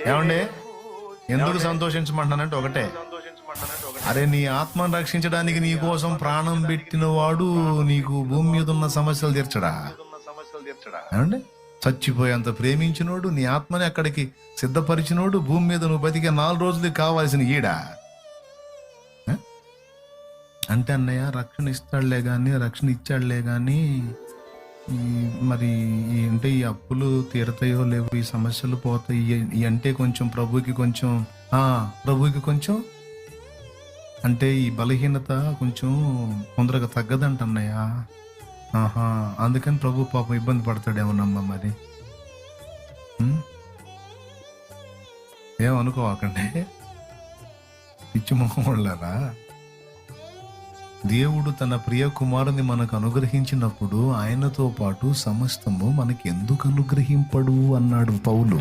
ఏమండి, ఎందుకు సంతోషించమంటున్నానంటే ఒకటే, అరే నీ ఆత్మను రక్షించడానికి నీ కోసం ప్రాణం పెట్టిన వాడు నీకు భూమి మీద ఉన్న సమస్యలు తీర్చడా? ఏమండి, చచ్చిపోయేంత ప్రేమించినోడు, నీ ఆత్మని అక్కడికి సిద్ధపరిచినోడు, భూమి మీద నువ్వు బతికే 4 రోజులకి కావాల్సిన ఈడా అంటే అన్నయ్య రక్షణ ఇస్తాడులే కానీ, రక్షణ ఇచ్చాడులే కానీ మరి అంటే ఈ అప్పులు తీరతాయో లేవు, ఈ సమస్యలు పోతాయి ఈ అంటే కొంచెం ప్రభుకి కొంచెం అంటే ఈ బలహీనత కొంచెం తొందరగా తగ్గదంట అన్నయ్య. అందుకని ప్రభు పాపం ఇబ్బంది పడతాడేమోనమ్మా. మరి ఏమనుకోవాకండి, పిచ్చి మొహం వాళ్ళారా. దేవుడు తన ప్రియ కుమారుని మనకు అనుగ్రహించినప్పుడు ఆయనతో పాటు సమస్తము మనకి ఎందుకు అనుగ్రహింపడు అన్నాడు పౌలు.